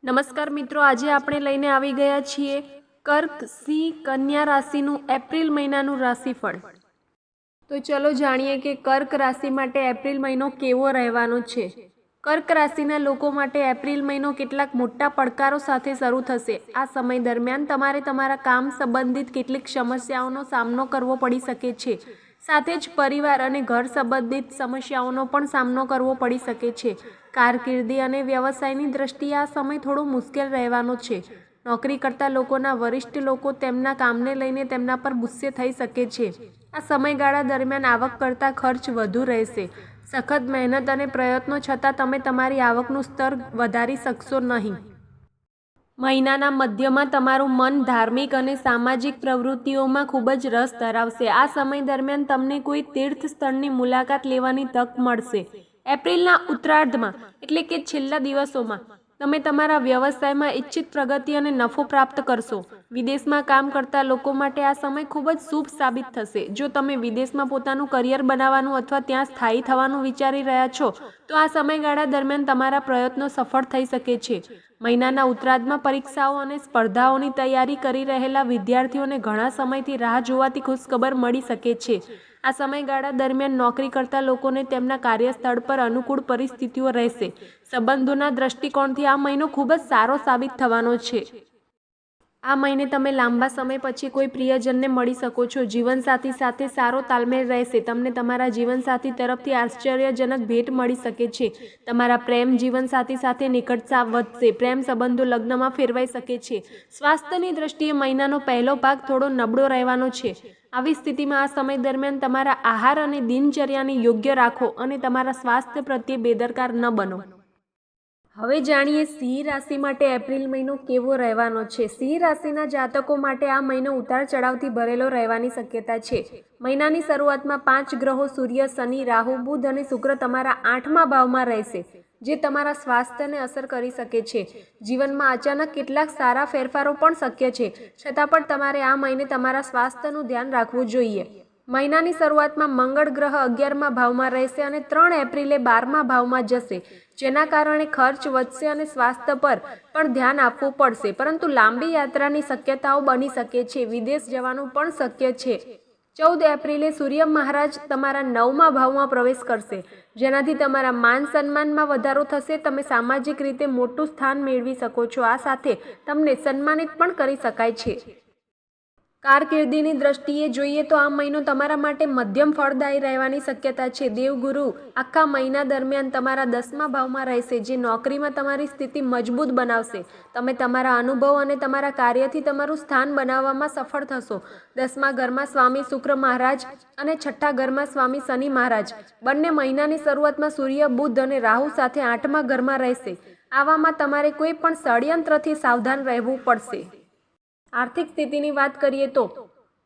નમસ્કાર મિત્રો, આજે આપણે લઈને આવી ગયા છીએ કર્ક સિંહ કન્યા રાશિનું એપ્રિલ મહિનાનું રાશિફળ। તો ચલો જાણીએ કે કર્ક રાશિ માટે એપ્રિલ મહિનો કેવો રહેવાનો છે। કર્ક રાશિના લોકો માટે એપ્રિલ મહિનો કેટલાક મોટા પડકારો સાથે શરૂ થશે। આ સમય દરમિયાન તમારે તમારા કામ સંબંધિત કેટલીક સમસ્યાઓનો સામનો કરવો પડી શકે છે। સાથે જ પરિવાર અને ઘર સંબંધિત સમસ્યાઓનો પણ સામનો કરવો પડી શકે છે। કારકિર્દી અને વ્યવસાયની દ્રષ્ટિએ આ સમય થોડો મુશ્કેલ રહેવાનો છે। નોકરી કરતા લોકોના વરિષ્ઠ લોકો તેમના કામને લઈને તેમના પર ગુસ્સે થઈ શકે છે। આ સમયગાળા દરમિયાન આવક કરતાં ખર્ચ વધુ રહેશે। સખત મહેનત અને પ્રયત્નો છતાં તમે તમારી આવકનું સ્તર વધારી શકશો નહીં। મહિનાના મધ્યમાં તમારું મન ધાર્મિક અને સામાજિક પ્રવૃત્તિઓમાં ખૂબ જ રસ ધરાવશે। આ સમય દરમિયાન તમને કોઈ તીર્થ સ્થળની મુલાકાત લેવાની તક મળશે। એપ્રિલના ઉત્તરાર્ધમાં એટલે કે છેલ્લા દિવસોમાં તમે તમારા વ્યવસાયમાં ઇચ્છિત પ્રગતિ અને નફો પ્રાપ્ત કરશો। વિદેશમાં કામ કરતા લોકો માટે આ સમય ખૂબ જ શુભ સાબિત થશે। જો તમે વિદેશમાં પોતાનું કરિયર બનાવવાનું અથવા ત્યાં સ્થાયી થવાનું વિચારી રહ્યા છો તો આ સમયગાળા દરમિયાન તમારા પ્રયત્નો સફળ થઈ શકે છે। મહિનાના ઉત્તરાર્ધમાં પરીક્ષાઓ અને સ્પર્ધાઓની તૈયારી કરી રહેલા વિદ્યાર્થીઓને ઘણા સમયથી રાહ જોવાતી ખુશખબર મળી શકે છે। આ સમયગાળા દરમિયાન નોકરી કરતા લોકોને તેમના કાર્યસ્થળ પર અનુકૂળ પરિસ્થિતિઓ રહેશે। સંબંધોના દ્રષ્ટિકોણથી આ મહિનો ખૂબ જ સારો સાબિત થવાનો છે। આ મહિને તમે લાંબા સમય પછી કોઈ પ્રિયજનને મળી શકો છો। જીવનસાથી સાથે સારો તાલમેલ રહેશે। તમને તમારા જીવનસાથી તરફથી આશ્ચર્યજનક ભેટ મળી શકે છે। તમારા પ્રેમ જીવનસાથી સાથે નિકટતા વધશે। પ્રેમ સંબંધો લગ્નમાં ફેરવાઈ શકે છે। સ્વાસ્થ્યની દ્રષ્ટિએ મહિનાનો પહેલો ભાગ થોડો નબળો રહેવાનો છે। આવી સ્થિતિમાં આ સમય દરમિયાન તમારા આહાર અને દિનચર્યાને યોગ્ય રાખો અને તમારા સ્વાસ્થ્ય પ્રત્યે બેદરકાર ન બનો। હવે જાણીએ સિંહ રાશિ માટે એપ્રિલ મહિનો કેવો રહેવાનો છે। સિંહ રાશિના જાતકો માટે આ મહિનો ઉતાર ચઢાવથી ભરેલો રહેવાની શક્યતા છે। મહિનાની શરૂઆતમાં 5 ગ્રહો સૂર્ય, શનિ, રાહુ, બુધ અને શુક્ર તમારા 8મા ભાવમાં રહેશે, જે તમારા સ્વાસ્થ્યને અસર કરી શકે છે। જીવનમાં અચાનક કેટલાક સારા ફેરફારો પણ શક્ય છે, છતાં પણ તમારે આ મહિને તમારા સ્વાસ્થ્યનું ધ્યાન રાખવું જોઈએ। મહિનાની શરૂઆતમાં મંગળ ગ્રહ 11મા ભાવમાં રહેશે અને 3 એપ્રિલે 12મા ભાવમાં જશે, જેના કારણે ખર્ચ વધશે અને સ્વાસ્થ્ય પર પણ ધ્યાન આપવું પડશે। પરંતુ લાંબી યાત્રાની શક્યતાઓ બની શકે છે। વિદેશ જવાનું પણ શક્ય છે। 14 એપ્રિલે સૂર્ય મહારાજ તમારા 9મા ભાવમાં પ્રવેશ કરશે, જેનાથી તમારા માન સન્માનમાં વધારો થશે। તમે સામાજિક રીતે મોટું સ્થાન મેળવી શકો છો। આ સાથે તમને સન્માનિત પણ કરી શકાય છે। કારકિર્દીની દ્રષ્ટિએ જોઈએ તો આ મહિનો તમારા માટે મધ્યમ ફળદાયી રહેવાની શક્યતા છે। દેવગુરુ આખા મહિના દરમિયાન તમારા 10મા ભાવમાં રહેશે, જે નોકરીમાં તમારી સ્થિતિ મજબૂત બનાવશે। તમે તમારા અનુભવ અને તમારા કાર્યથી તમારું સ્થાન બનાવવામાં સફળ થશો। 10મા ઘરમાં સ્વામી શુક્ર મહારાજ અને 6ઠ્ઠા ઘરમાં સ્વામી શનિ મહારાજ બંને મહિનાની શરૂઆતમાં સૂર્ય, બુધ અને રાહુ સાથે 8મા ઘરમાં રહેશે। આવામાં તમારે કોઈ પણ ષડયંત્રથી સાવધાન રહેવું પડશે। આર્થિક સ્થિતિની વાત કરીએ તો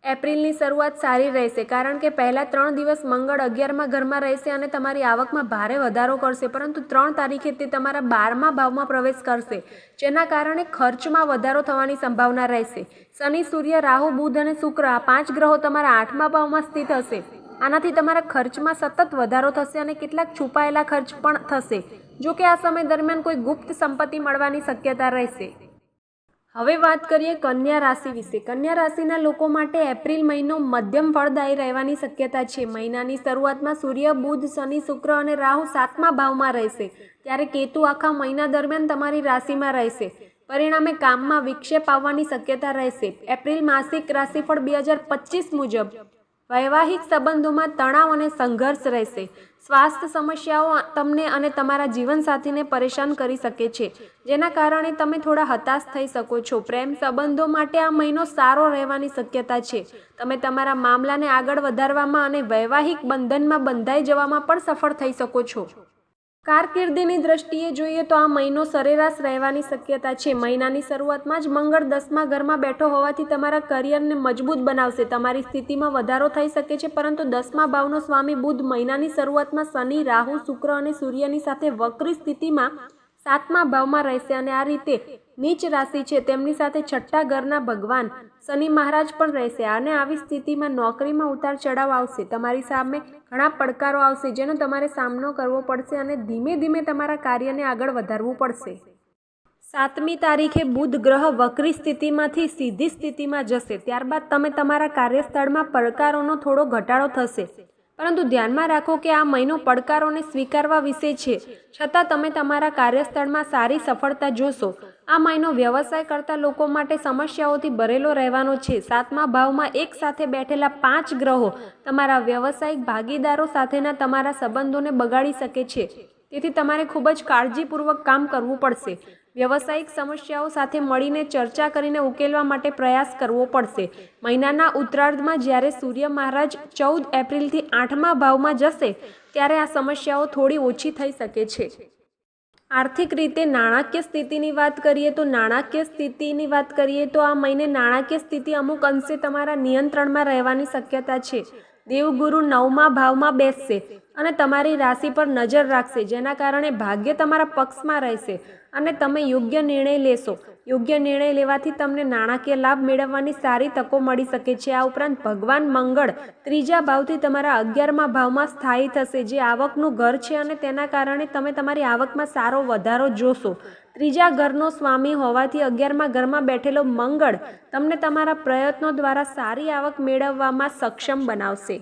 એપ્રિલની શરૂઆત સારી રહેશે, કારણ કે પહેલા 3 દિવસ મંગળ 11મા ઘરમાં રહેશે અને તમારી આવકમાં ભારે વધારો કરશે, પરંતુ 3 તારીખે તે તમારા 12મા ભાવમાં પ્રવેશ કરશે, જેના કારણે ખર્ચમાં વધારો થવાની સંભાવના રહેશે। શનિ, સૂર્ય, રાહુ, બુધ અને શુક્ર આ 5 ગ્રહો તમારા 8મા ભાવમાં સ્થિત હશે। આનાથી તમારા ખર્ચમાં સતત વધારો થશે અને કેટલાક છુપાયેલા ખર્ચ પણ થશે। જો કે આ સમય દરમિયાન કોઈ ગુપ્ત સંપત્તિ મળવાની શક્યતા રહેશે। હવે વાત કરીએ કન્યા રાશિ વિશે। કન્યા રાશિના લોકો માટે એપ્રિલ મહિનો મધ્યમ ફળદાયી રહેવાની શક્યતા છે। મહિનાની શરૂઆતમાં સૂર્ય, બુધ, શનિ, શુક્ર અને રાહુ 7મા ભાવમાં રહેશે, ત્યારે કેતુ આખા મહિના દરમિયાન તમારી રાશિમાં રહેશે। પરિણામે કામમાં વિક્ષેપ આવવાની શક્યતા રહેશે। એપ્રિલ માસિક રાશિફળ 2025 મુજબ વૈવાહિક સંબંધોમાં તણાવ અને સંઘર્ષ રહેશે। સ્વાસ્થ્ય સમસ્યાઓ તમને અને તમારા જીવનસાથીને પરેશાન કરી શકે છે, જેના કારણે તમે થોડા હતાશ થઈ શકો છો। પ્રેમ સંબંધો માટે આ મહિનો સારો રહેવાની શક્યતા છે। તમે તમારા મામલાને આગળ વધારવામાં અને વૈવાહિક બંધનમાં બંધાઈ જવામાં પણ સફળ થઈ શકો છો। કારકિર્દીની દ્રષ્ટિએ જોઈએ તો આ મહિનો સરેરાશ રહેવાની શક્યતા છે। મહિનાની શરૂઆતમાં જ મંગળ 10મા ઘરમાં બેઠો હોવાથી તમારા કરિયરને મજબૂત બનાવશે। તમારી સ્થિતિમાં વધારો થઈ શકે છે, પરંતુ 10મા ભાવનો સ્વામી બુધ મહિનાની શરૂઆતમાં શનિ, રાહુ, શુક્ર અને સૂર્યની સાથે વક્રી સ્થિતિમાં 7મા ભાવમાં રહેશે અને આ રીતે નીચ રાશિ છે તેમની સાથે 6ઠ્ઠા ઘરના ભગવાન શનિ મહારાજ પણ રહેશે। અને આવી સ્થિતિમાં નોકરીમાં ઉતાર ચઢાવ આવશે। તમારી સામે ઘણા પડકારો આવશે, જેનો તમારે સામનો કરવો પડશે અને ધીમે ધીમે તમારા કાર્યને આગળ વધારવું પડશે। 7મી તારીખે બુધ ગ્રહ વક્રી સ્થિતિમાંથી સીધી સ્થિતિમાં જશે. ત્યારબાદ તમે તમારા કાર્યસ્થળમાં પડકારોનો થોડો ઘટાડો થશે, પરંતુ ધ્યાનમાં રાખો કે આ મહિનો પડકારોને સ્વીકારવા વિશે છે, છતાં તમે તમારા કાર્યસ્થળમાં સારી સફળતા જોશો. આ મહિનો વ્યવસાય કરતા લોકો માટે સમસ્યાઓથી ભરેલો રહેવાનો છે. 7મા ભાવમાં એક સાથે બેઠેલા 5 ગ્રહો તમારા વ્યવસાયિક ભાગીદારો સાથેના તમારા સંબંધોને બગાડી શકે છે, તેથી તમારે ખૂબ જ કાળજીપૂર્વક કામ કરવું પડશે. વ્યવસાયિક સમસ્યાઓ સાથે મળીને ચર્ચા કરીને ઉકેલવા માટે પ્રયાસ કરવો પડશે. મહિનાના ઉત્તરાર્ધમાં જ્યારે સૂર્ય મહારાજ 14 એપ્રિલથી 8મા ભાવમાં જશે, ત્યારે આ સમસ્યાઓ થોડી ઓછી થઈ શકે છે. આર્થિક રીતે નાણાકીય સ્થિતિની વાત કરીએ તો આ મહિને નાણાકીય સ્થિતિ અમુક અંશે તમારા નિયંત્રણમાં રહેવાની શક્યતા છે. દેવગુરુ 9મા ભાવમાં બેસશે અને તમારી રાશિ પર નજર રાખશે, જેના કારણે ભાગ્ય તમારા પક્ષમાં રહેશે અને તમે યોગ્ય નિર્ણય લેશો. યોગ્ય નિર્ણય લેવાથી તમને નાણાકીય લાભ મેળવવાની સારી તકો મળી શકે છે. આ ઉપરાંત ભગવાન મંગળ 3જા ભાવથી તમારા 11મા ભાવમાં સ્થાયી થશે, જે આવકનું ઘર છે અને તેના કારણે તમે તમારી આવકમાં સારો વધારો જોશો. 3જા ઘરનો સ્વામી હોવાથી 11મા ઘરમાં બેઠેલો મંગળ તમને તમારા પ્રયત્નો દ્વારા સારી આવક મેળવવામાં સક્ષમ બનાવશે.